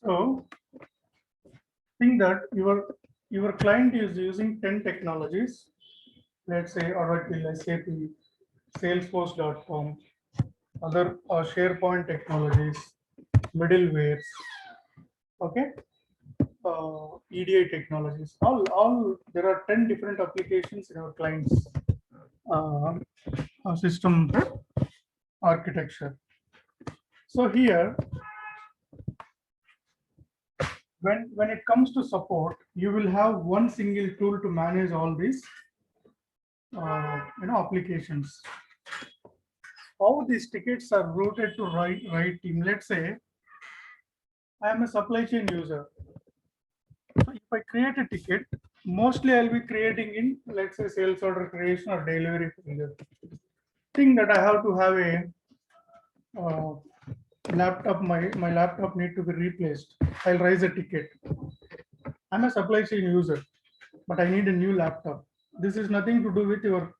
So think that your client is using 10 technologies, let's say Oracle, SAP, Salesforce.com, other SharePoint technologies, middlewares, okay, EDI technologies. All there are 10 different applications in our client's uh, system architecture. So here, when it comes to support, you will have one single tool to manage all these applications. How these tickets are routed to right team. Let's say I am a supply chain user. So if I create a ticket, mostly I'll be creating in, let's say, sales order creation or delivery failure. Think that I have to have a laptop. My laptop need to be replaced. I'll raise a ticket. I'm a supply chain user, but I need a new laptop. This is nothing to do with your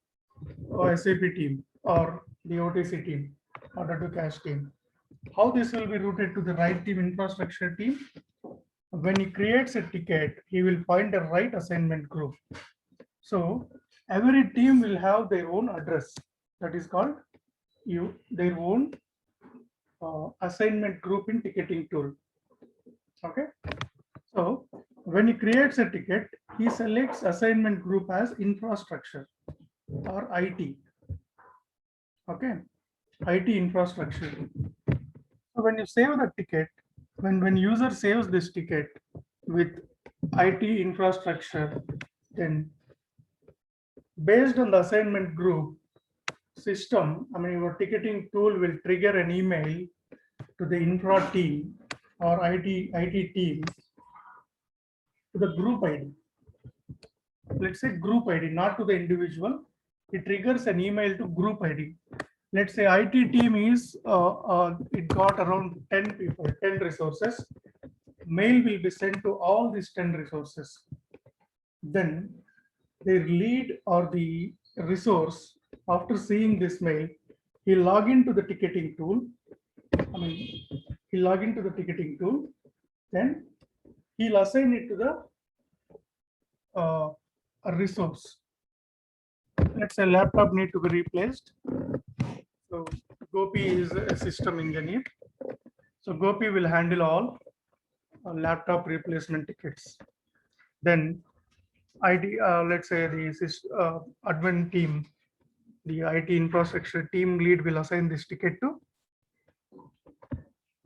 SAP team or the OTC team, order to cash team. How this will be routed to the right team infrastructure team? When he creates a ticket, he will find a right assignment group. So every team will have their own address. That is called their own assignment group in ticketing tool. Okay. So when he creates a ticket, he selects assignment group as infrastructure or IT. Okay. IT infrastructure. So when you save the ticket, when user saves this ticket with IT infrastructure, then based on the assignment group system, your ticketing tool will trigger an email to the infra team or IT team to the group ID. Let's say group ID, not to the individual. It triggers an email to group ID. Let's say IT team is it got around 10 people, 10 resources. Mail will be sent to all these 10 resources. Then their lead or the resource, after seeing this mail, he'll log into the ticketing tool. He'll log into the ticketing tool. Then he'll assign it to the a resource. Let's say laptop need to be replaced. So Gopi is a system engineer. So Gopi will handle all laptop replacement tickets. Then IT, let's say the admin team, the IT infrastructure team lead will assign this ticket to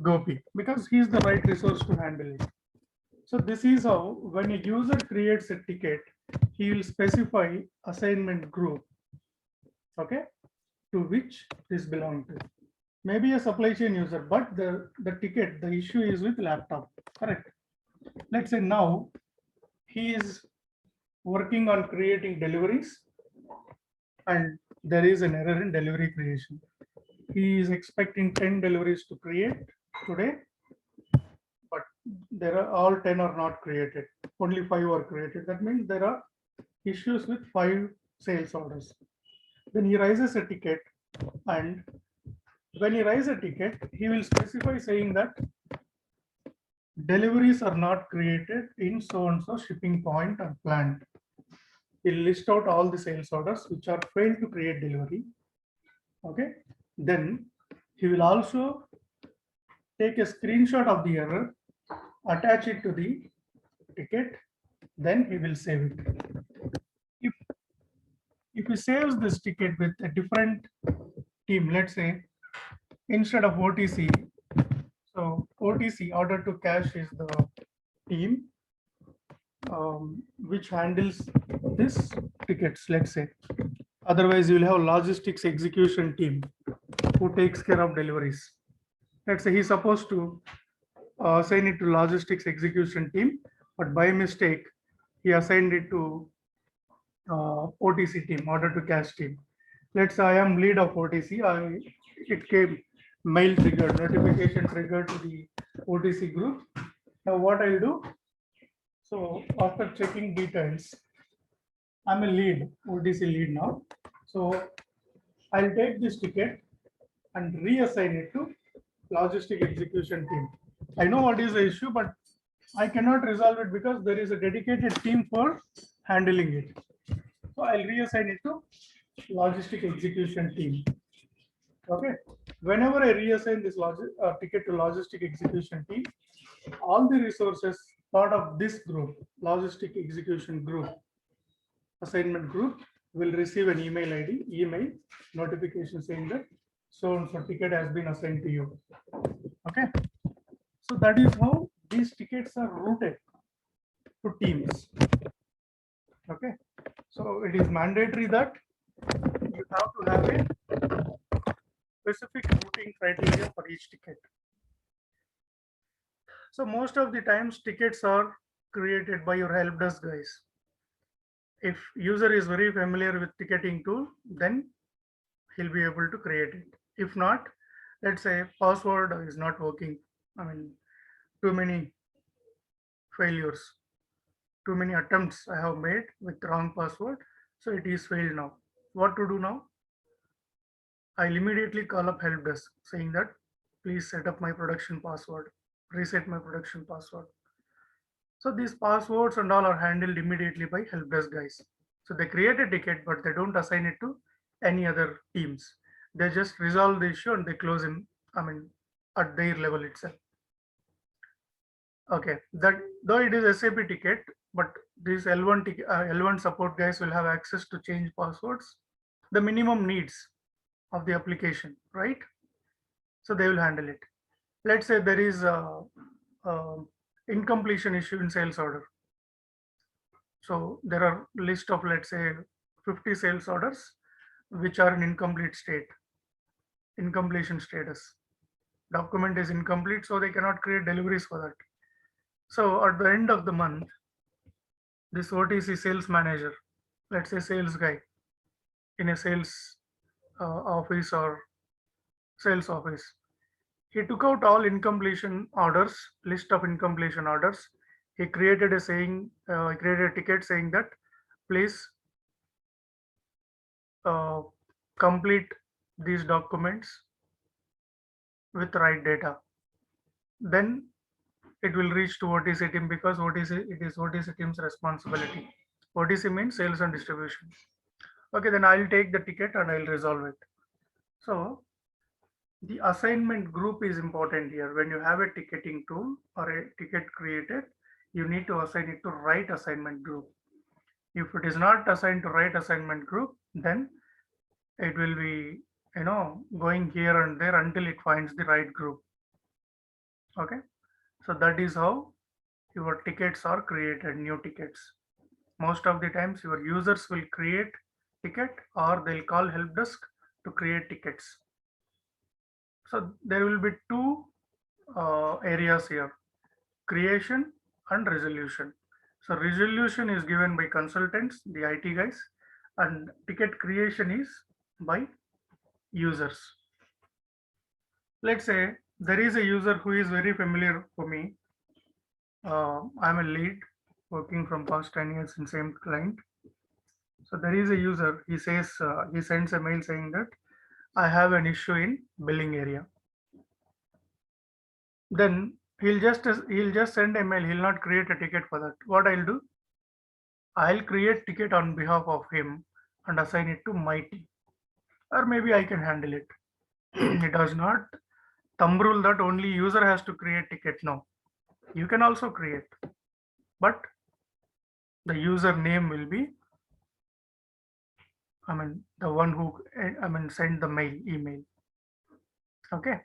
Gopi because he's the right resource to handle it. So this is how, when a user creates a ticket, he will specify assignment group, okay, to which this belongs to. Maybe a supply chain user, but the ticket, the issue is with laptop, correct? Let's say now he is working on creating deliveries and there is an error in delivery creation. He is expecting 10 deliveries to create today, but there are all 10 are not created. Only 5 are created. That means there are issues with 5 sales orders. Then he raises a ticket, and when he raises a ticket, he will specify saying that deliveries are not created in so and so shipping point or plant. He'll list out all the sales orders which are failed to create delivery. Okay. Then he will also take a screenshot of the error, attach it to the ticket, then he will save it. If he saves this ticket with a different team, let's say instead of OTC, so OTC, order to cash, is the team which handles this tickets, let's say. Otherwise, you will have logistics execution team who takes care of deliveries. Let's say he's supposed to assign it to logistics execution team, but by mistake, he assigned it to OTC team, order to cash team. Let's say I am lead of OTC. It came mail triggered, notification triggered to the OTC group. Now what I'll do? So after checking details, I'm a lead, OTC lead now. So I'll take this ticket and reassign it to logistic execution team. I know what is the issue, but I cannot resolve it because there is a dedicated team for handling it. So I'll reassign it to logistic execution team. Okay. Whenever I reassign this ticket to logistic execution team, all the resources part of this group, logistic execution group, assignment group, will receive an email notification saying that so and so ticket has been assigned to you. Okay. So that is how these tickets are routed to teams. Okay. So it is mandatory that you have to have a specific routing criteria for each ticket. So most of the times tickets are created by your help desk guys. If user is very familiar with ticketing tool, then he'll be able to create it. If not, let's say password is not working. I mean, too many failures, too many attempts I have made with wrong password. So it is failed now. What to do now? I'll immediately call up help desk saying that please set up my production password, reset my production password. So these passwords and all are handled immediately by help desk guys. So they create a ticket, but they don't assign it to any other teams. They just resolve the issue and they close him, I mean, at their level itself. Okay, that though it is SAP ticket, but these L1 support guys will have access to change passwords, the minimum needs of the application, right? So they will handle it. Let's say there is a incompletion issue in sales order. So there are list of, let's say, 50 sales orders which are in incomplete state, incompletion status. Document is incomplete, so they cannot create deliveries for that. So at the end of the month, this OTC sales manager, let's say sales guy in a sales office or sales office, he took out all incompletion orders, list of incompletion orders. He created he created a ticket saying that please complete these documents with right data. Then it will reach to OTC team because it is OTC team's responsibility. OTC means sales and distribution. Okay, then I'll take the ticket and I'll resolve it. So the assignment group is important here. When you have a ticketing tool or a ticket created, you need to assign it to right assignment group. If it is not assigned to right assignment group, then it will be, going here and there until it finds the right group. Okay, so that is how your tickets are created, new tickets. Most of the times your users will create ticket or they'll call help desk to create tickets. So there will be two areas here, creation and resolution. So resolution is given by consultants, the IT guys, and ticket creation is by users. Let's say there is a user who is very familiar for me. I'm a lead working from past 10 years in same client. So there is a user, he says, he sends a mail saying that I have an issue in billing area. Then he'll just send a mail, he'll not create a ticket for that. What I'll do, I'll create ticket on behalf of him and assign it to my team. Or maybe I can handle it. It does not thumb rule that only user has to create ticket. No, you can also create, but the user name will be, the one who, send the email. Okay.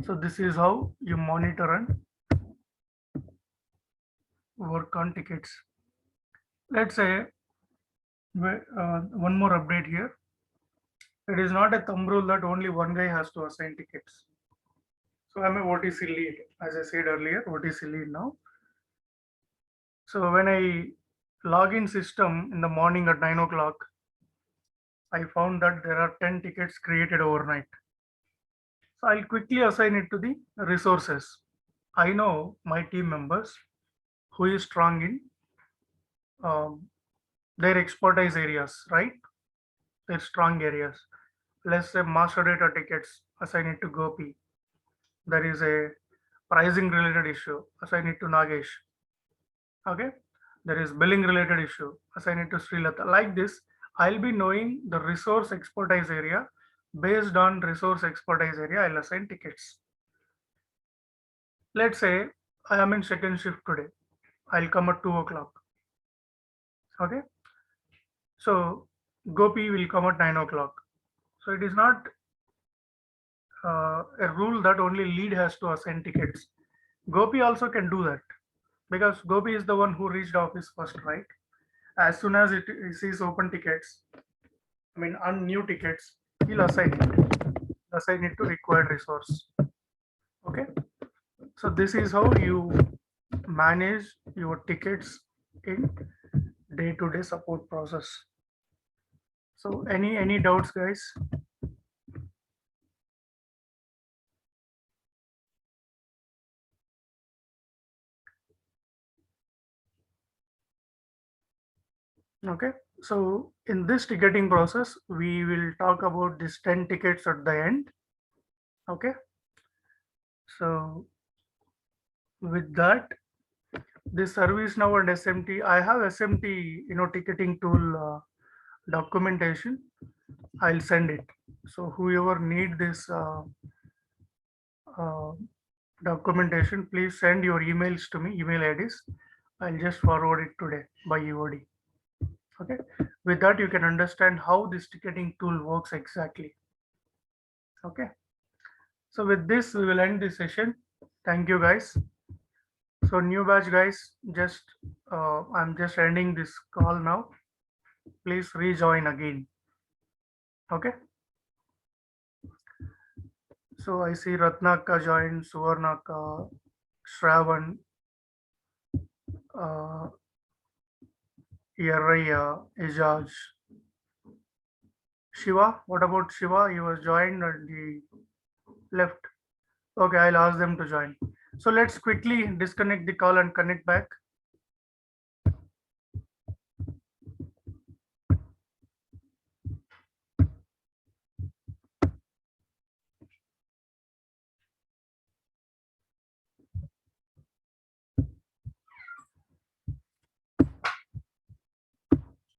So this is how you monitor and work on tickets. Let's say one more update here. It is not a thumb rule that only one guy has to assign tickets. So I'm a OTC lead, as I said earlier, OTC lead now. So when I log in system in the morning at 9 o'clock, I found that there are 10 tickets created overnight. So I'll quickly assign it to the resources. I know my team members who is strong in their expertise areas, right? their strong areas. Let's say master data tickets, assign it to Gopi. There is a pricing related issue, assign it to Nagesh. Okay, there is billing related issue, assign it to Srilata. Like this, I'll be knowing the resource expertise area. Based on resource expertise area, I'll assign tickets. Let's say I am in second shift today. I'll come at 2 o'clock. Okay, so Gopi will come at 9 o'clock. So it is not a rule that only lead has to assign tickets. Gopi also can do that because Gopi is the one who reached office first, right? As soon as it sees open tickets, I mean on new tickets, he'll assign it to required resource. Okay, so this is how you manage your tickets in day-to-day support process. So any doubts, guys? Okay, so in this ticketing process, we will talk about these 10 tickets at the end. Okay, so with that, this ServiceNow and SMT, I have SMT, ticketing tool documentation. I'll send it. So whoever need this uh, documentation, please send your emails to me, email IDs. I'll just forward it today by EOD. Okay, with that you can understand how this ticketing tool works exactly. Okay, so with this we will end this session. Thank you, guys. So new batch, guys, just I'm just ending this call now. Please rejoin again. Okay, so I see Ratnaka joined, Suvarnaka, Shravan, uh, Yaraya, Ijaj, Shiva. What about Shiva? He was joined and he left. Okay, I'll ask them to join. So let's quickly disconnect the call and connect back.